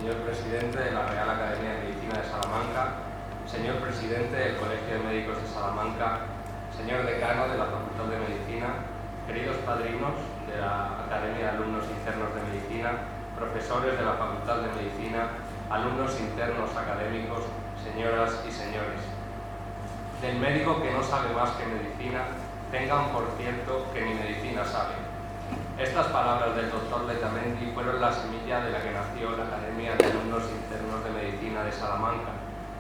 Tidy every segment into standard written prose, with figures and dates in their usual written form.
señor presidente de la Real Academia de Medicina de Salamanca, señor presidente del Colegio de Médicos de Salamanca, señor decano de la Facultad de Medicina, queridos padrinos de la Academia de Alumnos Internos de Medicina, profesores de la Facultad de Medicina, alumnos internos académicos, señoras y señores. Del médico que no sabe más que medicina, tengan por cierto que ni medicina sabe. Estas palabras del doctor Letamendi fueron la semilla de la que nació la Academia de Alumnos Internos de Medicina de Salamanca,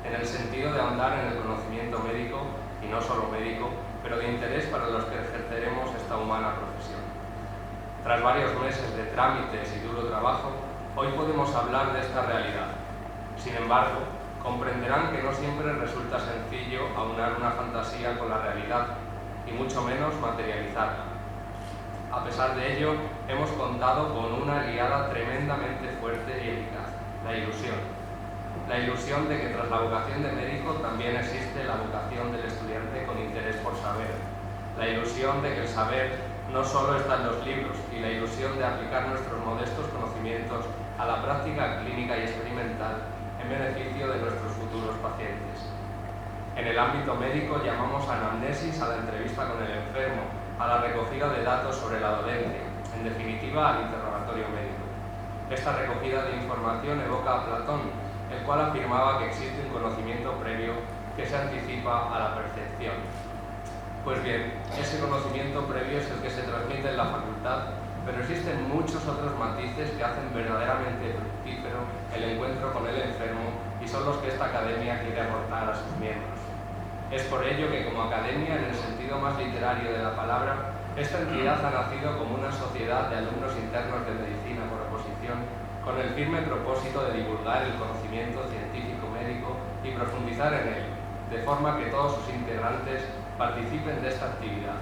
en el sentido de ahondar en el conocimiento médico, y no solo médico, pero de interés para los que ejerceremos esta humana profesión. Tras varios meses de trámites y duro trabajo, hoy podemos hablar de esta realidad. Sin embargo, comprenderán que no siempre resulta sencillo aunar una fantasía con la realidad, y mucho menos materializarla. A pesar de ello, hemos contado con una aliada tremendamente fuerte y eficaz, la ilusión. La ilusión de que tras la vocación de médico también existe la vocación del estudiante con interés por saber. La ilusión de que el saber no solo está en los libros, y la ilusión de aplicar nuestros modestos conocimientos a la práctica clínica y experimental en beneficio de nuestros futuros pacientes. En el ámbito médico llamamos anamnesis a la entrevista con el enfermo, a la recogida de datos sobre la dolencia, en definitiva al interrogatorio médico. Esta recogida de información evoca a Platón, el cual afirmaba que existe un conocimiento previo que se anticipa a la percepción. Pues bien, ese conocimiento previo es el que se transmite en la facultad, pero existen muchos otros matices que hacen verdaderamente fructífero el encuentro con el enfermo y son los que esta academia quiere aportar a sus miembros. Es por ello que como academia, en el sentido más literario de la palabra, esta entidad ha nacido como una sociedad de alumnos internos de medicina por oposición, con el firme propósito de divulgar el conocimiento científico médico y profundizar en él, de forma que todos sus integrantes participen de esta actividad.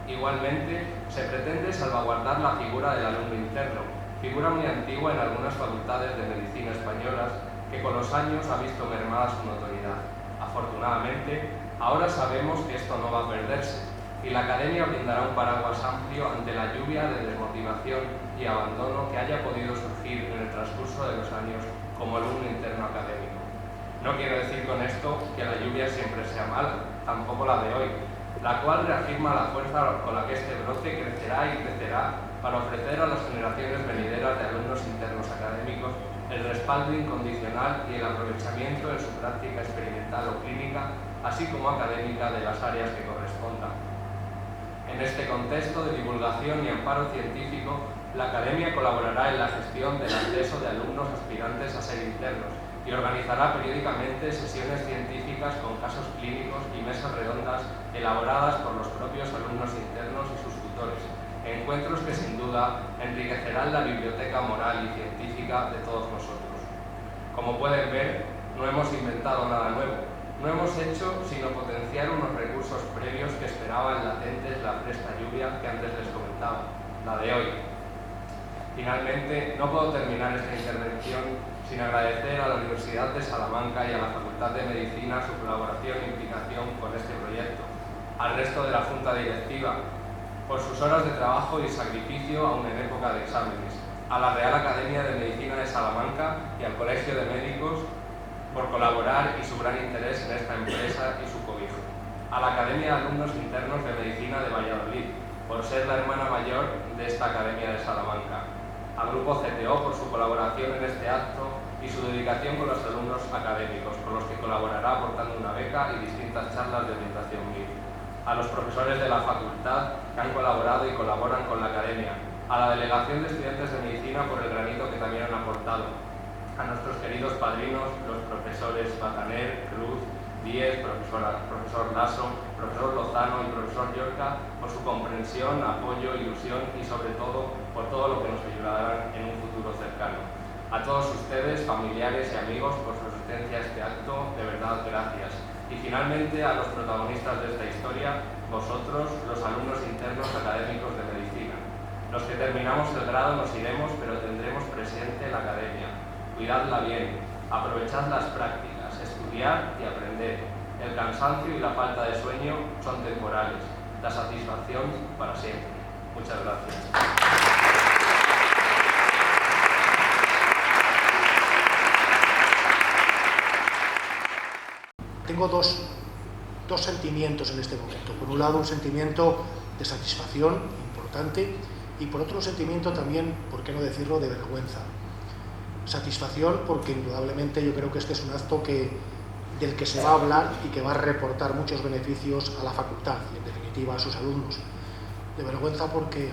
Igualmente, se pretende salvaguardar la figura del alumno interno, figura muy antigua en algunas facultades de medicina españolas, que con los años ha visto mermada su notoriedad. Afortunadamente, ahora sabemos que esto no va a perderse, y la Academia brindará un paraguas amplio ante la lluvia de desmotivación y abandono que haya podido surgir en el transcurso de los años como alumno interno académico. No quiero decir con esto que la lluvia siempre sea mala, tampoco la de hoy, la cual reafirma la fuerza con la que este brote crecerá y crecerá para ofrecer a las generaciones venideras de alumnos internos académicos el respaldo incondicional y el aprovechamiento en su práctica experimental o clínica, así como académica de las áreas que correspondan. En este contexto de divulgación y amparo científico, la Academia colaborará en la gestión del acceso de alumnos aspirantes a ser internos y organizará periódicamente sesiones científicas con casos clínicos y mesas redondas elaboradas por los propios alumnos internos y sus tutores, encuentros que sin duda enriquecerán la biblioteca moral y científica de todos nosotros. Como pueden ver, no hemos inventado nada nuevo, no hemos hecho sino potenciar unos recursos previos que esperaban latentes la fresca lluvia que antes les comentaba, la de hoy. Finalmente, no puedo terminar esta intervención sin agradecer a la Universidad de Salamanca y a la Facultad de Medicina su colaboración e implicación con este proyecto, al resto de la Junta Directiva, por sus horas de trabajo y sacrificio aún en época de exámenes, a la Real Academia de Medicina de Salamanca y al Colegio de Médicos por colaborar y su gran interés en esta empresa y su cobijo, a la Academia de Alumnos Internos de Medicina de Valladolid, por ser la hermana mayor de esta Academia de Salamanca, al Grupo CTO por su colaboración en este acto y su dedicación con los alumnos académicos, con los que colaborará aportando una beca y distintas charlas de orientación MIR, a los profesores de la facultad que han colaborado y colaboran con la Academia, a la Delegación de Estudiantes de Medicina por el granito que también han aportado, a nuestros queridos padrinos, los profesores Bataner, Cruz, Díez, profesor Lasso, profesor Lozano y profesor Llorca, por su comprensión, apoyo, ilusión y sobre todo por todo lo que nos ayudarán en un futuro cercano. A todos ustedes, familiares y amigos, por su asistencia a este acto, de verdad gracias. Y finalmente a los protagonistas de esta historia, vosotros, los alumnos internos académicos de medicina. Los que terminamos el grado nos iremos, pero tendremos presente la academia. Cuidadla bien, aprovechad las prácticas, estudiar y aprender. El cansancio y la falta de sueño son temporales, la satisfacción para siempre. Muchas gracias. tengo dos sentimientos en este momento. Por un lado, un sentimiento de satisfacción importante y por otro, un sentimiento también, por qué no decirlo, de vergüenza. Satisfacción porque indudablemente yo creo que este es un acto del que se va a hablar y que va a reportar muchos beneficios a la facultad y en definitiva a sus alumnos. De vergüenza porque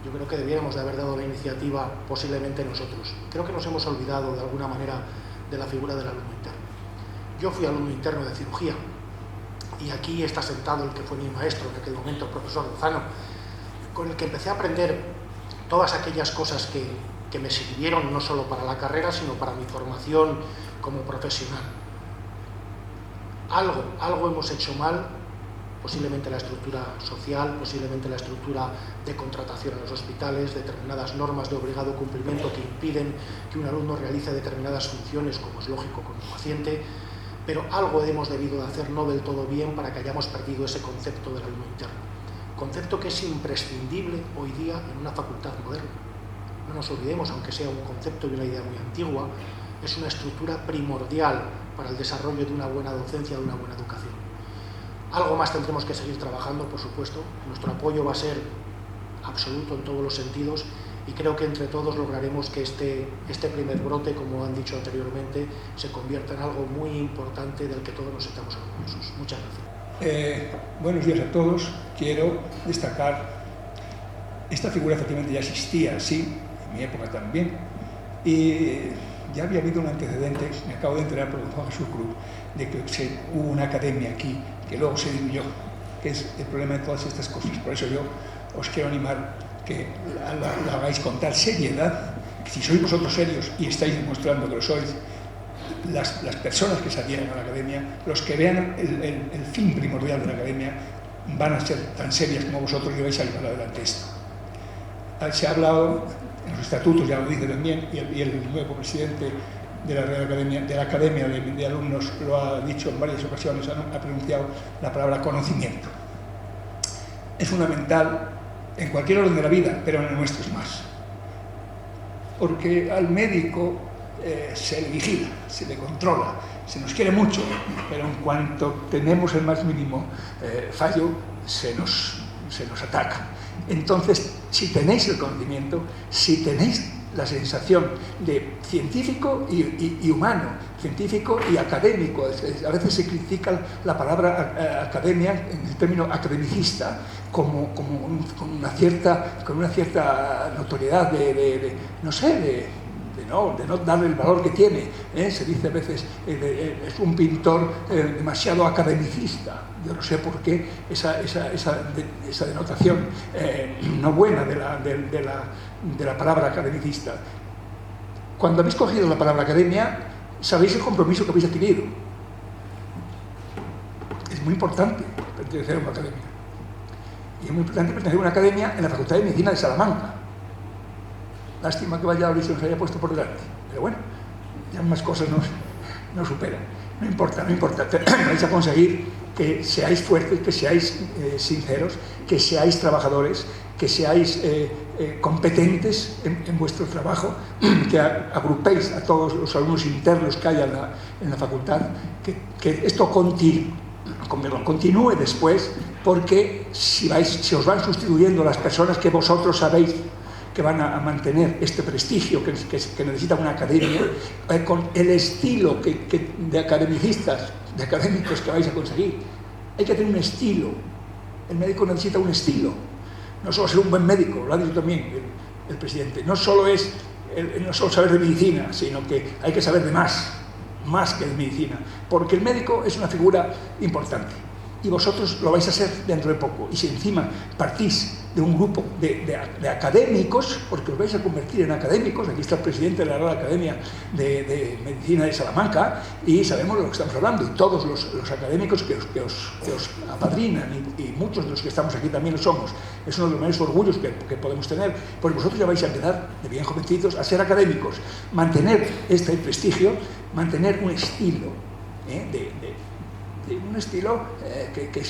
yo creo que debiéramos de haber dado la iniciativa posiblemente nosotros. Creo que nos hemos olvidado de alguna manera de la figura del alumno interno. Yo fui alumno interno de cirugía y aquí está sentado el que fue mi maestro en aquel momento, el profesor Lozano, con el que empecé a aprender todas aquellas cosas que me sirvieron no solo para la carrera, sino para mi formación como profesional. Algo hemos hecho mal, posiblemente la estructura social, posiblemente la estructura de contratación en los hospitales, determinadas normas de obligado cumplimiento que impiden que un alumno realice determinadas funciones, como es lógico con un paciente, pero algo hemos debido de hacer no del todo bien para que hayamos perdido ese concepto del alumno interno. Concepto que es imprescindible hoy día en una facultad moderna. No nos olvidemos, aunque sea un concepto y una idea muy antigua, es una estructura primordial para el desarrollo de una buena docencia, de una buena educación. Algo más tendremos que seguir trabajando, por supuesto. Nuestro apoyo va a ser absoluto en todos los sentidos y creo que entre todos lograremos que este primer brote, como han dicho anteriormente, se convierta en algo muy importante del que todos nos sintamos orgullosos. Muchas gracias. Buenos días a todos. Quiero destacar, esta figura efectivamente ya existía, sí, en mi época también, y ya había habido un antecedente, me acabo de enterar por el Juan Jesús Cruz, de que hubo una academia aquí, que luego se diluyó, que es el problema de todas estas cosas. Por eso yo os quiero animar que la hagáis con tal seriedad, que si sois vosotros serios y estáis demostrando que lo sois, las personas que se adhieren a la academia, los que vean el fin primordial de la academia, van a ser tan serias como vosotros y vais a llevar adelante esto. Se ha hablado, en los estatutos ya lo dice también, y el nuevo presidente de la Real Academia, de la Academia de Alumnos lo ha dicho en varias ocasiones, ha pronunciado la palabra conocimiento. Es fundamental en cualquier orden de la vida, pero en el nuestro es más. Porque al médico se le vigila, se le controla, se nos quiere mucho, pero en cuanto tenemos el más mínimo fallo, se nos ataca. Entonces, si tenéis el conocimiento, si tenéis la sensación de científico y humano, científico y académico, a veces se critica la palabra academia en el término academicista con una cierta notoriedad de no darle el valor que tiene. Se dice a veces, es un pintor demasiado academicista. Yo no sé por qué esa denotación no buena de la palabra academicista. Cuando habéis cogido la palabra academia, sabéis el compromiso que habéis adquirido. Es muy importante pertenecer a una academia. Y es muy importante pertenecer a una academia en la Facultad de Medicina de Salamanca. Lástima que Valladolid se nos haya puesto por delante. Pero bueno, ya más cosas nos superan. No importa. Vais a conseguir que seáis fuertes, que seáis sinceros, que seáis trabajadores, que seáis competentes en vuestro trabajo, que agrupéis a todos los alumnos internos que haya en la facultad, que esto continúe después, porque si os van sustituyendo las personas que vosotros sabéis que van a mantener este prestigio que necesita una academia, con el estilo de académicos que vais a conseguir. Hay que tener un estilo. El médico necesita un estilo. No solo ser un buen médico, lo ha dicho también el presidente. No solo saber de medicina, sino que hay que saber de más que de medicina. Porque el médico es una figura importante. Y vosotros lo vais a ser dentro de poco. Y si encima partís de un grupo de académicos, porque os vais a convertir en académicos, aquí está el presidente de la Real Academia de Medicina de Salamanca, y sabemos de lo que estamos hablando, y todos los académicos que os apadrinan, y muchos de los que estamos aquí también lo somos. Es uno de los mayores orgullos que podemos tener, porque vosotros ya vais a empezar, de bien jovencitos, a ser académicos, mantener este prestigio, mantener un estilo, un estilo que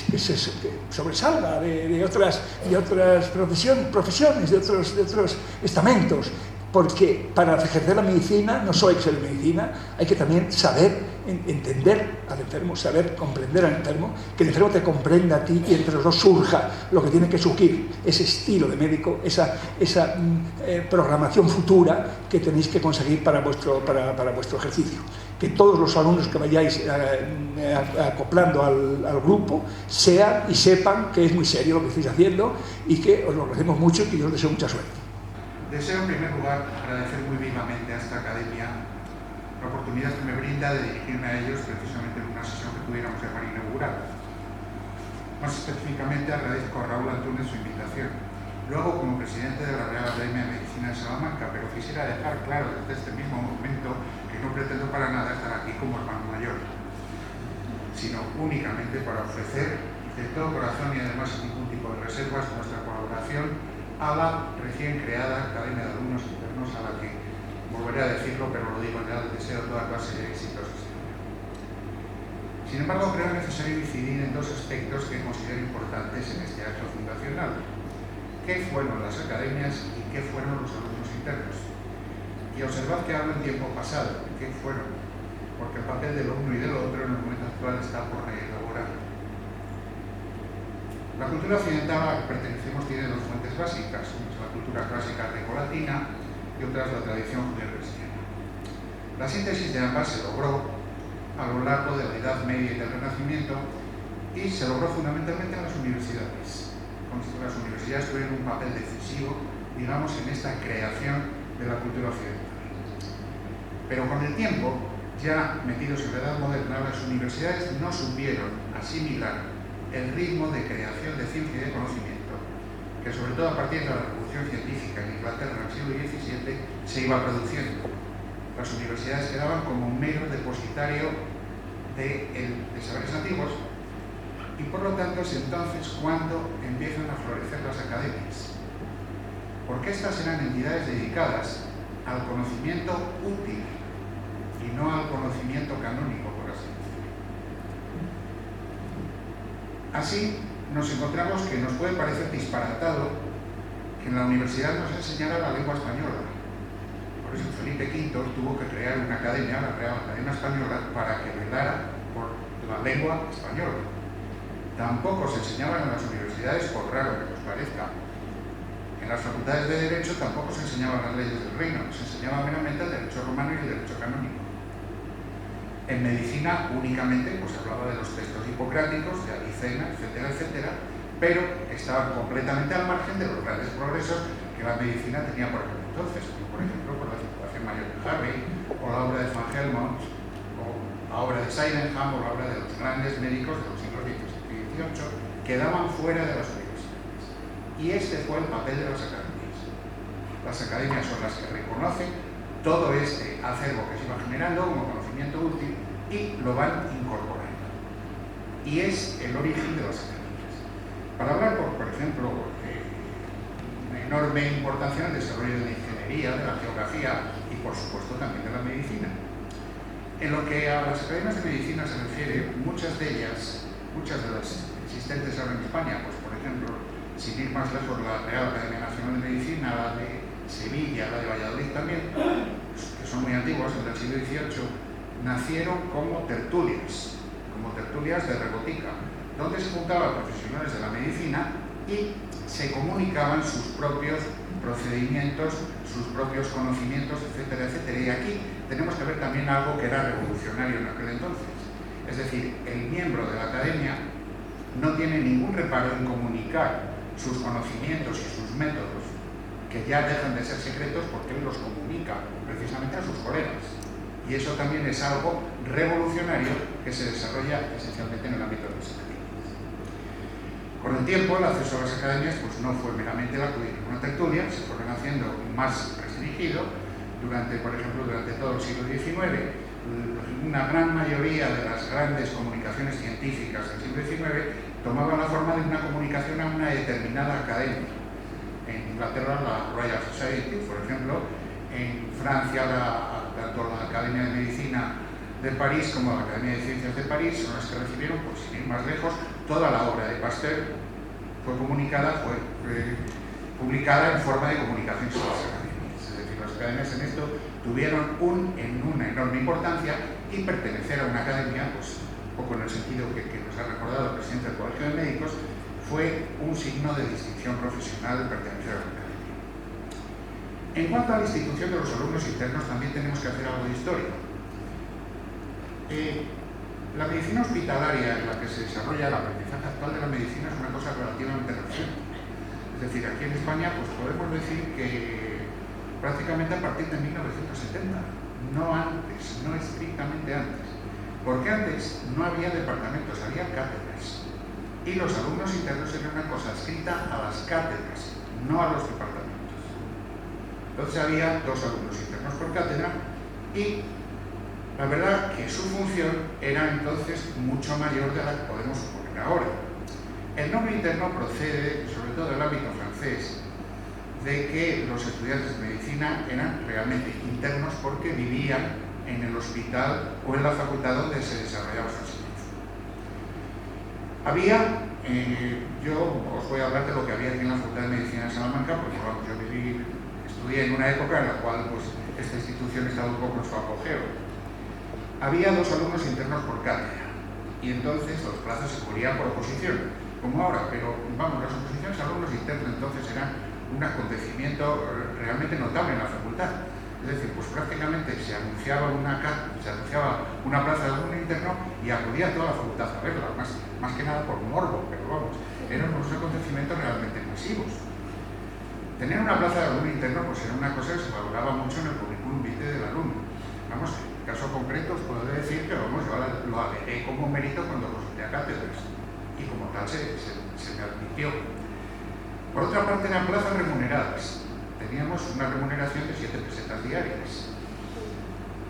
sobresalga de otras profesiones, de otros estamentos, porque para ejercer la medicina no solo hay que ser de medicina, hay que también saber entender al enfermo, saber comprender al enfermo, que el enfermo te comprenda a ti y entre los dos surja lo que tiene que surgir, ese estilo de médico, esa programación futura que tenéis que conseguir para vuestro ejercicio. Que todos los alumnos que vayáis acoplando al grupo sean y sepan que es muy serio lo que estáis haciendo y que os lo agradecemos mucho y que yo os deseo mucha suerte. Deseo en primer lugar agradecer muy vivamente a esta academia la oportunidad que me brinda de dirigirme a ellos precisamente en una sesión que pudiéramos llamar inaugural. Más específicamente agradezco a Raúl Antúnez su invitación, luego como presidente de la Real Academia de Medicina de Salamanca, pero quisiera dejar claro desde este mismo momento que no pretendo para nada estar aquí como hermano mayor, sino únicamente para ofrecer de todo corazón y además sin ningún tipo de reservas nuestra colaboración a la recién creada Academia de Alumnos Internos, a la que, volveré a decirlo, pero lo digo ya, les deseo toda clase de éxitos. Sin embargo, creo necesario incidir en dos aspectos que considero importantes en este acto fundacional. ¿Qué fueron las academias y qué fueron los alumnos internos? Y observad que hablo en tiempo pasado, ¿qué fueron? Porque el papel de lo uno y de lo otro en el momento actual está por reelaborar. La cultura occidental a la que pertenecemos tiene dos fuentes básicas, una es la cultura clásica grecolatina y otra es la tradición judeocristiana. La síntesis de ambas se logró a lo largo de la Edad Media y del Renacimiento y se logró fundamentalmente en las universidades. Las universidades tuvieron un papel decisivo, digamos, en esta creación de la cultura occidental. Pero con el tiempo, ya metidos en la Edad Moderna, las universidades no supieron asimilar el ritmo de creación de ciencia y de conocimiento, que sobre todo a partir de la Revolución Científica en Inglaterra en el siglo XVII se iba produciendo. Las universidades quedaban como un mero depositario de saberes antiguos y por lo tanto es entonces cuando empiezan a florecer las academias. Porque estas eran entidades dedicadas al conocimiento útil y no al conocimiento canónico, por así decirlo. Así nos encontramos que nos puede parecer disparatado que en la universidad nos enseñara la lengua española. Por eso Felipe V tuvo que crear una academia, la Real Academia Española, para que velara por la lengua española. Tampoco se enseñaban en las universidades, por raro que nos parezca. En las facultades de Derecho tampoco se enseñaban las leyes del reino, se enseñaba meramente el derecho romano y el derecho canónico. En medicina únicamente pues hablaba de los textos hipocráticos, de Avicena, etcétera, etcétera, pero estaban completamente al margen de los grandes progresos que la medicina tenía por aquel entonces, como por ejemplo por la circulación mayor de Harvey, o la obra de Van Helmont, o la obra de Sydenham, o la obra de los grandes médicos de los siglos XVII y XVIII, quedaban fuera de las universidades. Y este fue el papel de las academias. Las academias son las que reconocen todo este acervo que se iba generando como conocimiento útil y lo van incorporando. Y es el origen de las academias. Para hablar, por ejemplo, una enorme importancia en el desarrollo de la ingeniería, de la geografía y, por supuesto, también de la medicina. En lo que a las academias de medicina se refiere, muchas de ellas, muchas de las existentes ahora en España, pues por ejemplo, sin ir más lejos, la Real Academia Nacional de Medicina, la de Sevilla, la de Valladolid también, que son muy antiguas, del siglo XVIII, nacieron como tertulias de rebotica, donde se juntaban profesionales de la medicina y se comunicaban sus propios procedimientos, sus propios conocimientos, etcétera, etcétera. Y aquí tenemos que ver también algo que era revolucionario en aquel entonces. Es decir, el miembro de la academia no tiene ningún reparo en comunicar sus conocimientos y sus métodos, que ya dejan de ser secretos porque él los comunica precisamente a sus colegas. Y eso también es algo revolucionario que se desarrolla esencialmente en el ámbito de las academias. Con el tiempo, el acceso a las academias pues, no fue meramente el acudir a una tertulia, se fueron haciendo más restringido. Por ejemplo, durante todo el siglo XIX, una gran mayoría de las grandes comunicaciones científicas del siglo XIX tomaban la forma de una comunicación a una determinada academia. En Inglaterra, la Royal Society, por ejemplo; en Francia, tanto la Academia de Medicina de París como la Academia de Ciencias de París son las que recibieron, pues sin ir más lejos, toda la obra de Pasteur fue publicada en forma de comunicación sobre las academias. Es decir, las academias en esto tuvieron una enorme importancia y pertenecer a una academia, pues un poco en el sentido que nos ha recordado el presidente del Colegio de Médicos, fue un signo de distinción profesional pertenecer a una academia. En cuanto a la institución de los alumnos internos, también tenemos que hacer algo de historia. La medicina hospitalaria en la que se desarrolla el aprendizaje actual de la medicina es una cosa relativamente reciente. Es decir, aquí en España pues podemos decir que prácticamente a partir de 1970, no antes, no estrictamente antes. Porque antes no había departamentos, había cátedras. Y los alumnos internos eran una cosa adscrita a las cátedras, no a los departamentos. Entonces había 2 alumnos internos por cátedra y la verdad que su función era entonces mucho mayor de la que podemos suponer ahora. El nombre interno procede, sobre todo del ámbito francés, de que los estudiantes de medicina eran realmente internos porque vivían en el hospital o en la facultad donde se desarrollaba su enseñanza. Había, yo os voy a hablar de lo que había aquí en la Facultad de Medicina de Salamanca, porque vamos, yo estudié en una época en la cual pues, esta institución estaba un poco en su apogeo. Había 2 alumnos internos por cátedra y entonces los plazos se cubrían por oposición, como ahora, pero vamos, las oposiciones a alumnos internos entonces eran un acontecimiento realmente notable en la facultad. Es decir, pues prácticamente se anunciaba una plaza de alumno interno y acudía toda la facultad a verla, más que nada por morbo, pero vamos, eran unos acontecimientos realmente masivos. Tener una plaza de alumno interno pues era una cosa que se valoraba mucho en el currículum vitae del alumno. Vamos, en caso concreto os puedo decir que vamos, yo lo alegué como mérito cuando consulté a cátedras y como tal se me admitió. Por otra parte eran plazas remuneradas. Teníamos una remuneración de 7 pesetas diarias.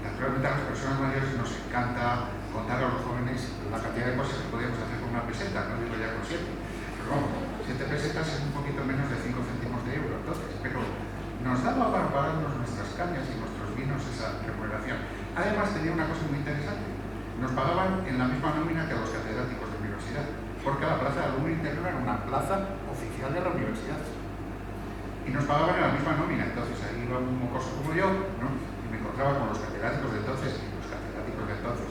Naturalmente a las personas mayores nos encanta contar a los jóvenes la cantidad de cosas que podíamos hacer con una peseta, no digo ya con 7. Pero vamos, 7 pesetas es un poquito menos de 5 céntimos de euro entonces, pero nos daba para pagarnos nuestras cañas y nuestros vinos esa remuneración. Además tenía una cosa muy interesante, nos pagaban en la misma nómina que a los catedráticos de universidad, porque la plaza de alumno interno era una plaza oficial de la universidad. Y nos pagaban en la misma nómina, entonces ahí iba un mocoso como yo, ¿no? Y me encontraba con los catedráticos de entonces, y los catedráticos de entonces,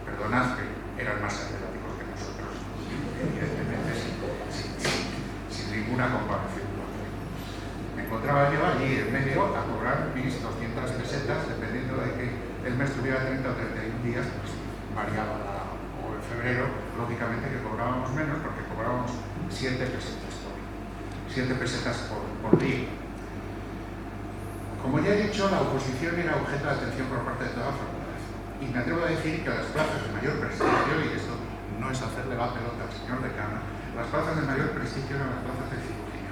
perdonad que eran más catedráticos que nosotros, evidentemente sin ninguna comparación. Me encontraba yo allí en medio a cobrar mis 200 pesetas, dependiendo de que el mes tuviera 30 o 31 días, pues variaba o en febrero, lógicamente que cobrábamos menos porque cobrábamos 7 pesetas. 7 pesetas por día. Como ya he dicho, la oposición era objeto de atención por parte de toda la facultad. Y me atrevo a decir que las plazas de mayor prestigio, y esto no es hacerle la pelota al señor decano, las plazas de mayor prestigio eran las plazas de cirugía.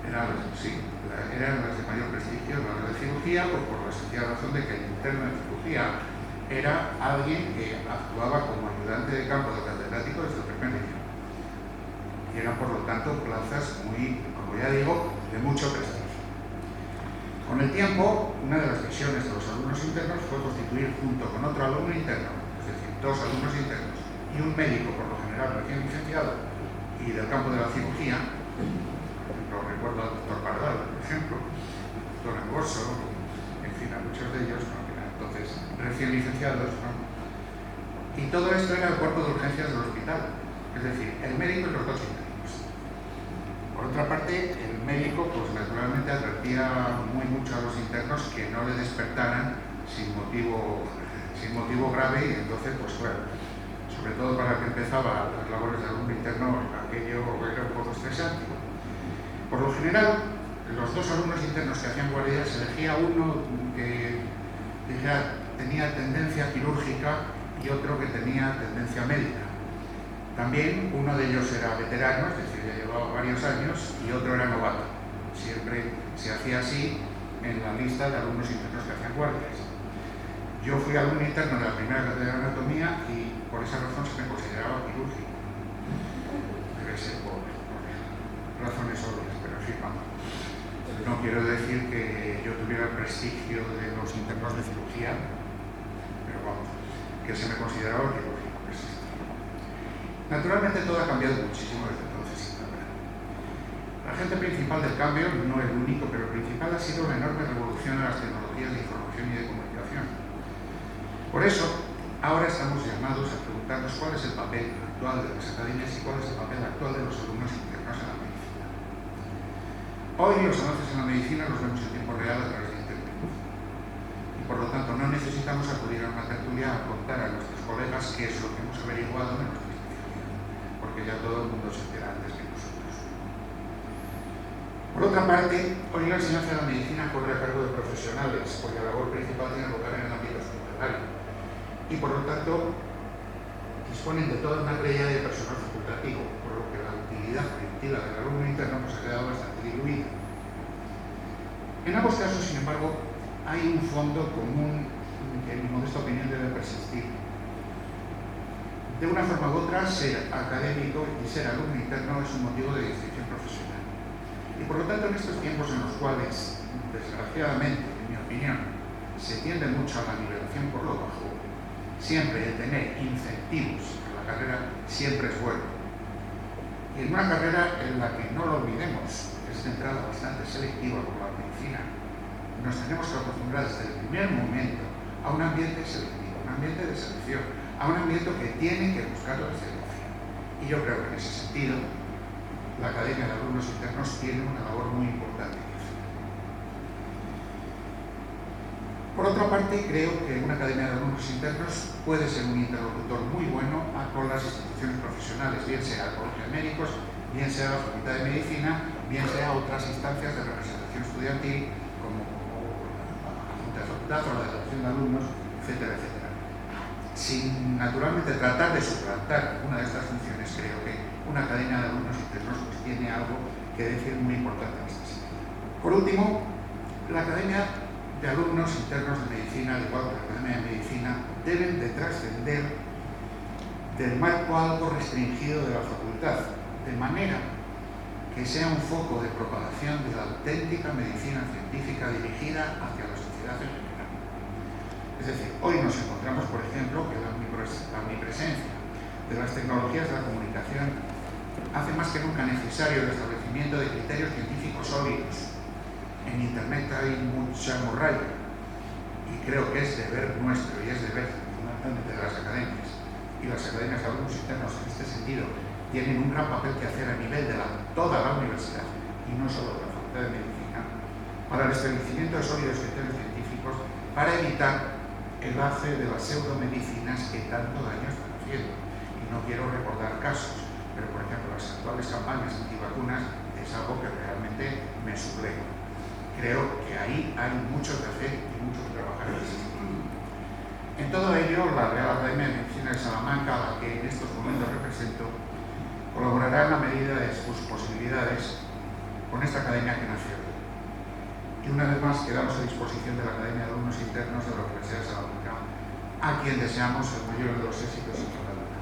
Eran las de mayor prestigio, las de cirugía, pues por la sencilla razón de que el interno de cirugía era alguien que actuaba como ayudante de campo del catedrático desde el primer día. Y eran por lo tanto plazas muy, como ya digo, de mucho prestigio. Con el tiempo, una de las misiones de los alumnos internos fue constituir junto con otro alumno interno, es decir, 2 alumnos internos y un médico, por lo general recién licenciado y del campo de la cirugía, por ejemplo, recuerdo al doctor Pardal, por ejemplo, al doctor Angoso, en fin, a muchos de ellos, ¿no? Que eran entonces recién licenciados, ¿no? Y todo esto era el cuerpo de urgencias del hospital. Es decir, el médico y los 2 internos. Por otra parte, el médico, pues naturalmente advertía muy mucho a los internos que no le despertaran sin motivo grave y entonces, pues bueno, sobre todo para que empezaba las labores de alumno interno, aquello era un poco estresante. Por lo general, los 2 alumnos internos que hacían guardia se elegía uno que tenía tendencia quirúrgica y otro que tenía tendencia médica. También uno de ellos era veterano, es decir, ya llevaba varios años, y otro era novato. Siempre se hacía así en la lista de alumnos internos que hacían guardias. Yo fui alumno interno de la primera cátedra de anatomía y por esa razón se me consideraba quirúrgico. Debe ser por razones obvias, pero en fin, vamos. No quiero decir que yo tuviera el prestigio de los internos de cirugía, pero vamos, que se me consideraba quirúrgico. Naturalmente todo ha cambiado muchísimo desde entonces. El agente principal del cambio, no el único, pero el principal ha sido la enorme revolución de las tecnologías de información y de comunicación. Por eso, ahora estamos llamados a preguntarnos cuál es el papel actual de las academias y cuál es el papel actual de los alumnos internos en la medicina. Hoy los avances en la medicina los vemos en tiempo real a través de Internet. Y por lo tanto no necesitamos acudir a una tertulia a contar a nuestros colegas qué es lo que hemos averiguado en nuestra especialidad, porque ya todo el mundo se entera antes que nosotros. Por otra parte, hoy la enseñanza de la medicina corre a cargo de profesionales, cuya labor principal tiene lugar en el ámbito hospitalario. Y por lo tanto, disponen de toda una playa de personal facultativo, por lo que la utilidad predictiva del alumno interno pues, ha quedado bastante diluida. En ambos casos, sin embargo, hay un fondo común que en mi modesta opinión debe persistir. De una forma u otra, ser académico y ser alumno interno es un motivo de distinción profesional. Y por lo tanto, en estos tiempos en los cuales, desgraciadamente, en mi opinión, se tiende mucho a la nivelación por lo bajo, siempre el tener incentivos a la carrera siempre es bueno. Y en una carrera en la que no lo olvidemos, es de entrada bastante selectiva como la medicina, nos tenemos que acostumbrar desde el primer momento a un ambiente selectivo, un ambiente de selección, a un ambiente que tiene que buscar la excelencia. Y yo creo que en ese sentido, la Academia de Alumnos Internos tiene una labor muy importante. Por otra parte, creo que una academia de alumnos internos puede ser un interlocutor muy bueno con las instituciones profesionales, bien sea el Colegio de Médicos, bien sea la Facultad de Medicina, bien sea otras instancias de representación estudiantil, como la Junta de Facultad o la Delegación de Alumnos, etcétera, etcétera. Sin, naturalmente, tratar de suplantar una de estas funciones, creo que una academia de alumnos internos pues, tiene algo que decir muy importante en este sentido. Por último, la academia de alumnos internos de medicina, al igual que la Academia de Medicina, deben de trascender del marco algo restringido de la facultad, de manera que sea un foco de propagación de la auténtica medicina científica dirigida hacia la sociedad en general. Es decir, hoy nos encontramos, por ejemplo, que la omnipresencia de las tecnologías de la comunicación hace más que nunca necesario el establecimiento de criterios científicos sólidos. En Internet hay mucha morralla y creo que es deber nuestro y es deber fundamentalmente de las academias y las academias de alumnos internos en este sentido tienen un gran papel que hacer a nivel de toda la universidad y no solo de la Facultad de Medicina para el establecimiento de sólidos criterios científicos para evitar el auge de las pseudomedicinas que tanto daño están haciendo. Y no quiero recordar casos, pero por ejemplo las actuales campañas antivacunas es algo que realmente me subleva. Creo que ahí hay mucho que hacer y mucho que trabajar en ese sentido. En todo ello, la Real Academia de Medicina de Salamanca, a la que en estos momentos represento, colaborará en la medida de sus posibilidades con esta academia que nació hoy. Y una vez más quedamos a disposición de la Academia de Alumnos Internos de la Universidad de Salamanca, a quien deseamos el mayor de los éxitos en su carrera.